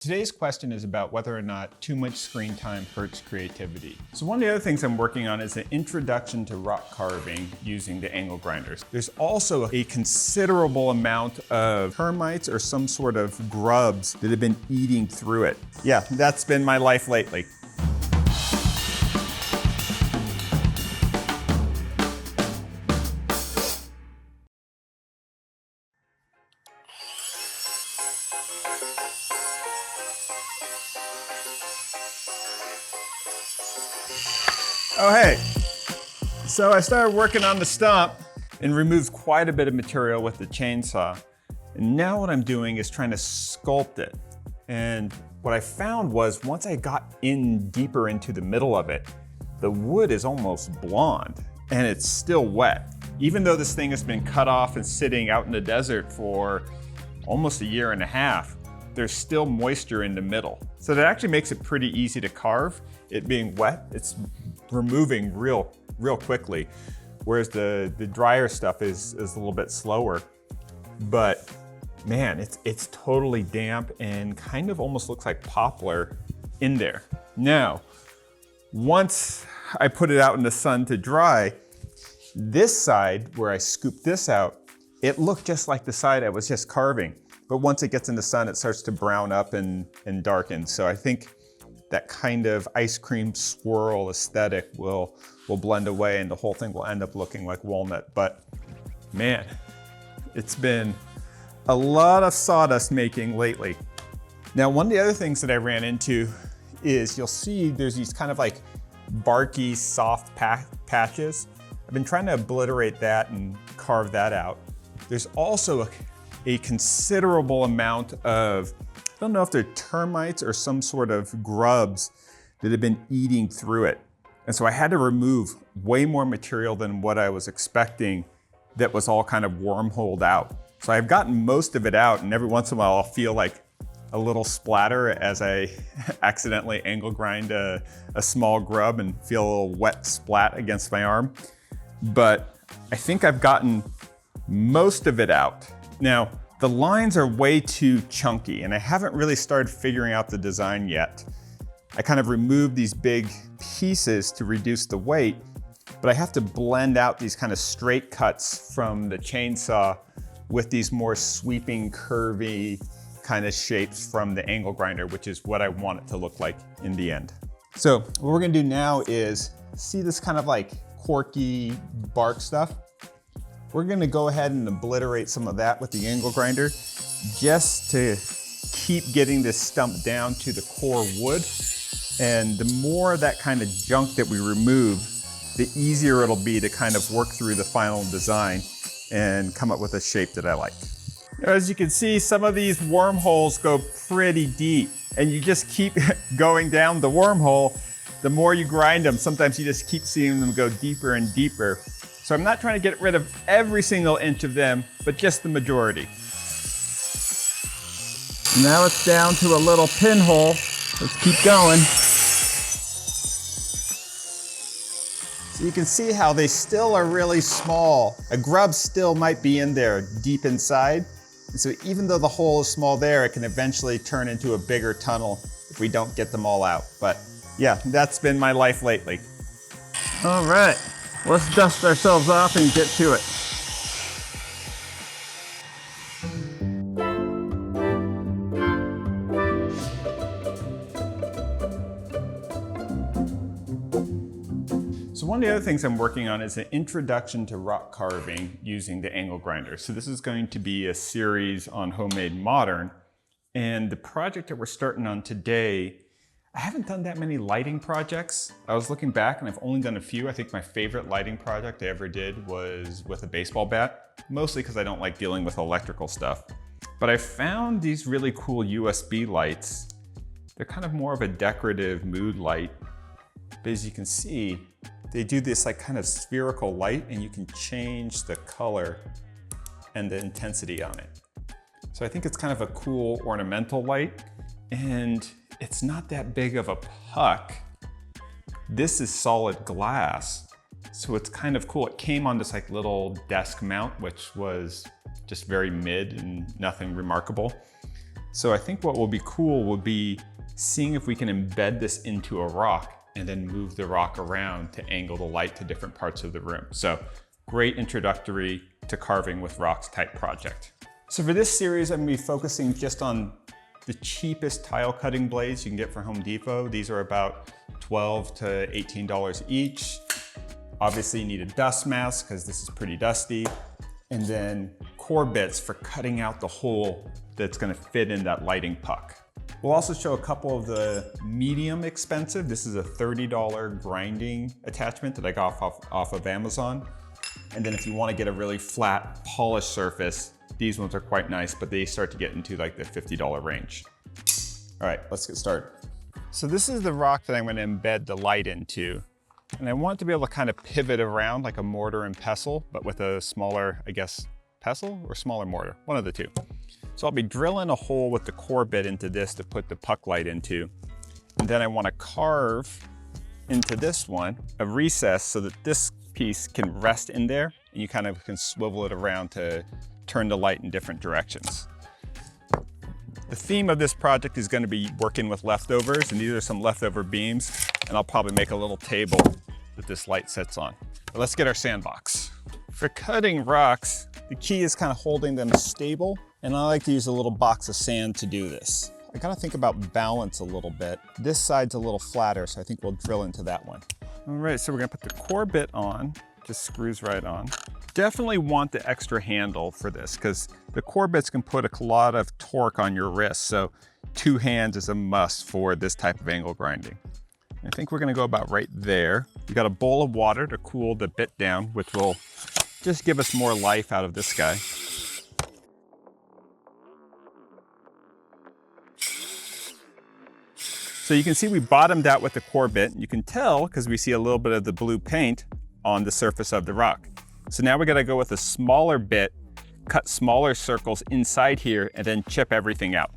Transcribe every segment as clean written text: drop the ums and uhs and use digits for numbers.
Today's question is about whether or not too much screen time hurts creativity. So one of the other things I'm working on is an introduction to rock carving using the angle grinders. There's also a considerable amount of termites or some sort of grubs that have been eating through it. Yeah, that's been my life lately. Oh, hey. So I started working on the stump and removed quite a bit of material with the chainsaw. And now what I'm doing is trying to sculpt it. And what I found was once I got in deeper into the middle of it, the wood is almost blonde and it's still wet. Even though this thing has been cut off and sitting out in the desert for almost a year and a half, there's still moisture in the middle. So that actually makes it pretty easy to carve. It being wet, it's removing real quickly, whereas the drier stuff is a little bit slower. But man, it's totally damp and kind of almost looks like poplar in there. Now, once I put it out in the sun to dry, this side where I scooped this out, it looked just like the side I was just carving. But once it gets in the sun, it starts to brown up and darken. So I think that kind of ice cream swirl aesthetic will blend away and the whole thing will end up looking like walnut. But man, it's been a lot of sawdust making lately. Now, one of the other things that I ran into is you'll see there's these kind of like barky, soft patches. I've been trying to obliterate that and carve that out. There's also a considerable amount of, I don't know if they're termites or some sort of grubs that have been eating through it. And so I had to remove way more material than what I was expecting that was all kind of wormholed out. So I've gotten most of it out, and every once in a while I'll feel like a little splatter as I accidentally angle grind a small grub and feel a little wet splat against my arm. But I think I've gotten most of it out. Now, the lines are way too chunky and I haven't really started figuring out the design yet. I kind of removed these big pieces to reduce the weight, but I have to blend out these kind of straight cuts from the chainsaw with these more sweeping, curvy kind of shapes from the angle grinder, which is what I want it to look like in the end. So what we're gonna do now is see this kind of like quirky bark stuff. We're gonna go ahead and obliterate some of that with the angle grinder just to keep getting this stump down to the core wood. And the more that kind of junk that we remove, the easier it'll be to kind of work through the final design and come up with a shape that I like. As you can see, some of these wormholes go pretty deep and you just keep going down the wormhole. The more you grind them, sometimes you just keep seeing them go deeper and deeper. So I'm not trying to get rid of every single inch of them, but just the majority. Now it's down to a little pinhole. Let's keep going. So you can see how they still are really small. A grub still might be in there deep inside. And so even though the hole is small there, it can eventually turn into a bigger tunnel if we don't get them all out. But yeah, that's been my life lately. All right. Let's dust ourselves off and get to it. So one of the other things I'm working on is an introduction to rock carving using the angle grinder. So this is going to be a series on Homemade Modern. And the project that we're starting on today, I haven't done that many lighting projects. I was looking back and I've only done a few. I think my favorite lighting project I ever did was with a baseball bat, mostly because I don't like dealing with electrical stuff. But I found these really cool USB lights. They're kind of more of a decorative mood light. But as you can see, they do this like kind of spherical light and you can change the color and the intensity on it. So I think it's kind of a cool ornamental light. And it's not that big of a puck. This is solid glass, so it's kind of cool. It came on this like little desk mount, which was just very mid and nothing remarkable. So I think what will be cool will be seeing if we can embed this into a rock and then move the rock around to angle the light to different parts of the room. So great introductory to carving with rocks type project. So for this series, I'm gonna be focusing just on the cheapest tile cutting blades you can get from Home Depot. These are about $12 to $18 each. Obviously you need a dust mask because this is pretty dusty. And then core bits for cutting out the hole that's gonna fit in that lighting puck. We'll also show a couple of the medium expensive. This is a $30 grinding attachment that I got off of Amazon. And then if you wanna get a really flat polished surface, these ones are quite nice, but they start to get into like the $50 range. All right, let's get started. So this is the rock that I'm gonna embed the light into. And I want to be able to kind of pivot around like a mortar and pestle, but with a smaller, I guess, pestle or smaller mortar, one of the two. So I'll be drilling a hole with the core bit into this to put the puck light into. And then I want to carve into this one a recess so that this piece can rest in there and you kind of can swivel it around to turn the light in different directions. The theme of this project is going to be working with leftovers, and these are some leftover beams, and I'll probably make a little table that this light sits on. But let's get our sandbox. For cutting rocks, the key is kind of holding them stable, and I like to use a little box of sand to do this. I kind of think about balance a little bit. This side's a little flatter, so I think we'll drill into that one. All right, so we're gonna put the core bit on, just screws right on. Definitely want the extra handle for this because the core bits can put a lot of torque on your wrist, so 2 hands is a must for this type of angle grinding. I think we're gonna go about right there. We got a bowl of water to cool the bit down, which will just give us more life out of this guy. So you can see we bottomed out with the core bit. You can tell because we see a little bit of the blue paint on the surface of the rock. So now we gotta go with a smaller bit, cut smaller circles inside here, and then chip everything out.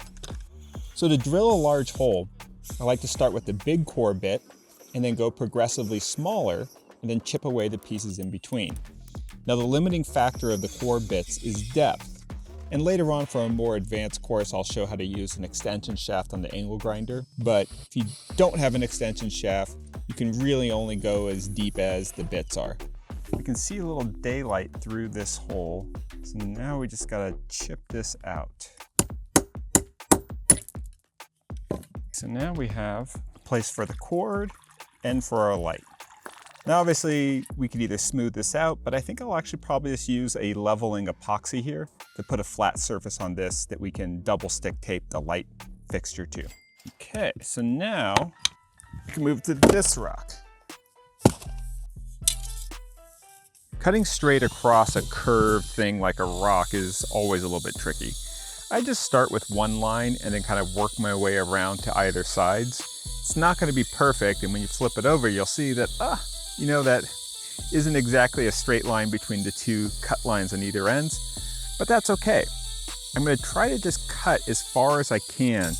So to drill a large hole, I like to start with the big core bit and then go progressively smaller and then chip away the pieces in between. Now the limiting factor of the core bits is depth. And later on for a more advanced course, I'll show how to use an extension shaft on the angle grinder. But if you don't have an extension shaft, you can really only go as deep as the bits are. We can see a little daylight through this hole. So now we just gotta chip this out. So now we have a place for the cord and for our light. Now obviously we could either smooth this out, but I think I'll actually probably just use a leveling epoxy here to put a flat surface on this that we can double stick tape the light fixture to. Okay, so now we can move to this rock. Cutting straight across a curved thing like a rock is always a little bit tricky. I just start with one line and then kind of work my way around to either sides. It's not going to be perfect, and when you flip it over, you'll see that, you know, that isn't exactly a straight line between the 2 cut lines on either ends, but that's okay. I'm going to try to just cut as far as I can,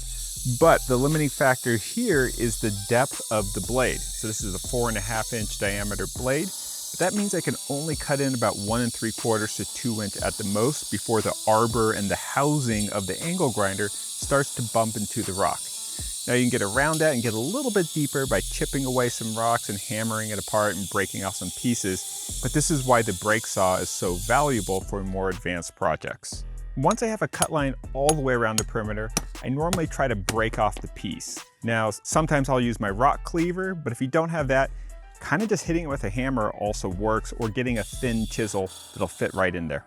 but the limiting factor here is the depth of the blade. So this is a 4.5-inch diameter blade. But that means I can only cut in about 1 3/4 to 2 inch at the most before the arbor and the housing of the angle grinder starts to bump into the rock. Now you can get around that and get a little bit deeper by chipping away some rocks and hammering it apart and breaking off some pieces, but this is why the break saw is so valuable for more advanced projects. Once I have a cut line all the way around the perimeter, I normally try to break off the piece. Now, sometimes I'll use my rock cleaver, but if you don't have that, kind of just hitting it with a hammer also works, or getting a thin chisel that'll fit right in there.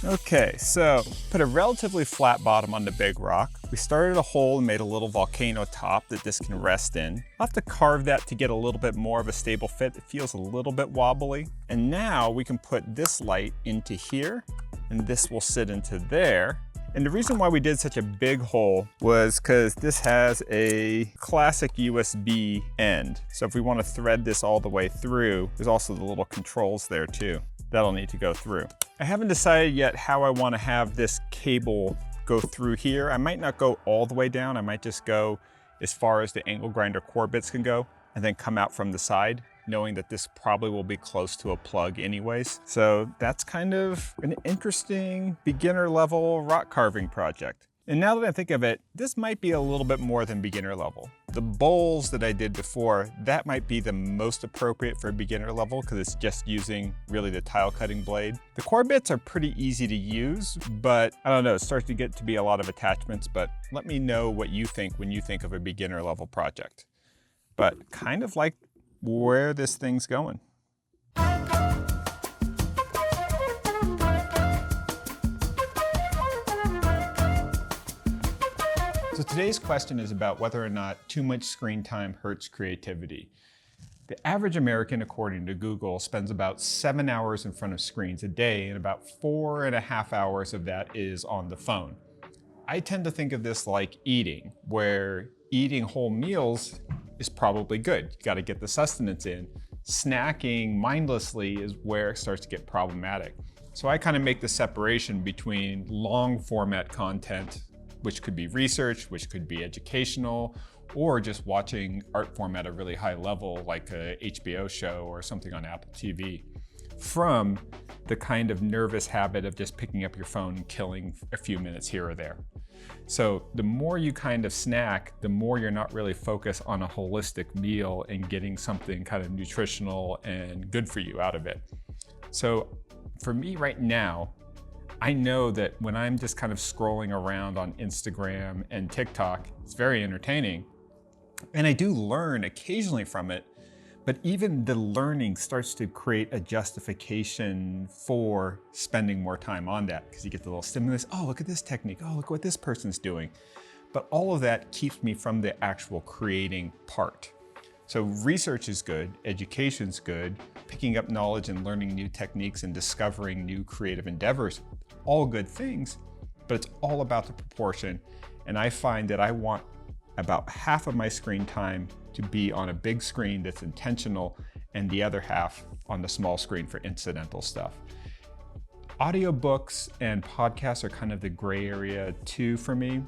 Okay, so put a relatively flat bottom on the big rock. We started a hole and made a little volcano top that this can rest in. I'll have to carve that to get a little bit more of a stable fit. It feels a little bit wobbly. And now we can put this light into here, and this will sit into there. And the reason why we did such a big hole was because this has a classic USB end. So if we want to thread this all the way through, there's also the little controls there too. That'll need to go through. I haven't decided yet how I want to have this cable go through here. I might not go all the way down. I might just go as far as the angle grinder core bits can go and then come out from the side, knowing that this probably will be close to a plug anyways. So that's kind of an interesting beginner level rock carving project. And now that I think of it, this might be a little bit more than beginner level. The bowls that I did before, that might be the most appropriate for beginner level because it's just using really the tile cutting blade. The core bits are pretty easy to use, but I don't know, it starts to get to be a lot of attachments, but let me know what you think when you think of a beginner level project. But kind of like where this thing's going. So today's question is about whether or not too much screen time hurts creativity. The average American, according to Google, spends about 7 hours in front of screens a day, and about 4.5 hours of that is on the phone. I tend to think of this like eating, where eating whole meals is probably good. You gotta get the sustenance in. Snacking mindlessly is where it starts to get problematic. So I kind of make the separation between long format content, which could be research, which could be educational, or just watching art form at a really high level, like a HBO show or something on Apple TV, from the kind of nervous habit of just picking up your phone and killing a few minutes here or there. So the more you kind of snack, the more you're not really focused on a holistic meal and getting something kind of nutritional and good for you out of it. So for me right now, I know that when I'm just kind of scrolling around on Instagram and TikTok, it's very entertaining. And I do learn occasionally from it, but even the learning starts to create a justification for spending more time on that because you get the little stimulus. Oh, look at this technique. Oh, look what this person's doing. But all of that keeps me from the actual creating part. So research is good, education's good, picking up knowledge and learning new techniques and discovering new creative endeavors, all good things, but it's all about the proportion. And I find that I want about half of my screen time to be on a big screen that's intentional and the other half on the small screen for incidental stuff. Audiobooks and podcasts are kind of the gray area too for me,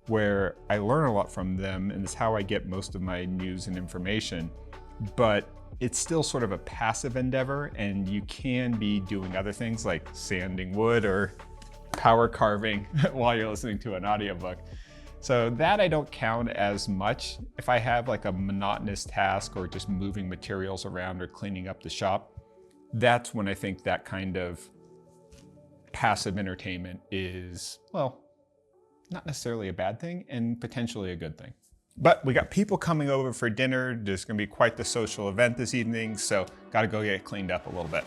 where I learn a lot from them and it's how I get most of my news and information, but it's still sort of a passive endeavor and you can be doing other things like sanding wood or power carving while you're listening to an audiobook. So that I don't count as much. If I have like a monotonous task or just moving materials around or cleaning up the shop, that's when I think that kind of passive entertainment is, well, not necessarily a bad thing and potentially a good thing. But we got people coming over for dinner. There's gonna be quite the social event this evening, so gotta go get cleaned up a little bit.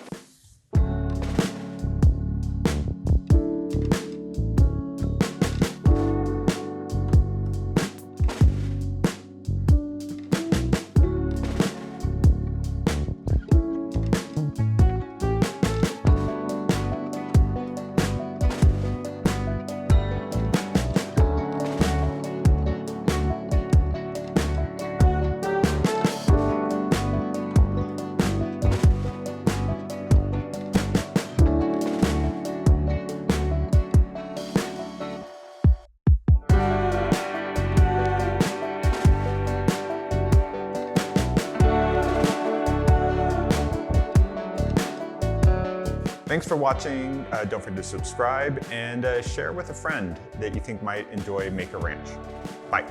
Thanks for watching. Don't forget to subscribe and share with a friend that you think might enjoy Maker Ranch. Bye.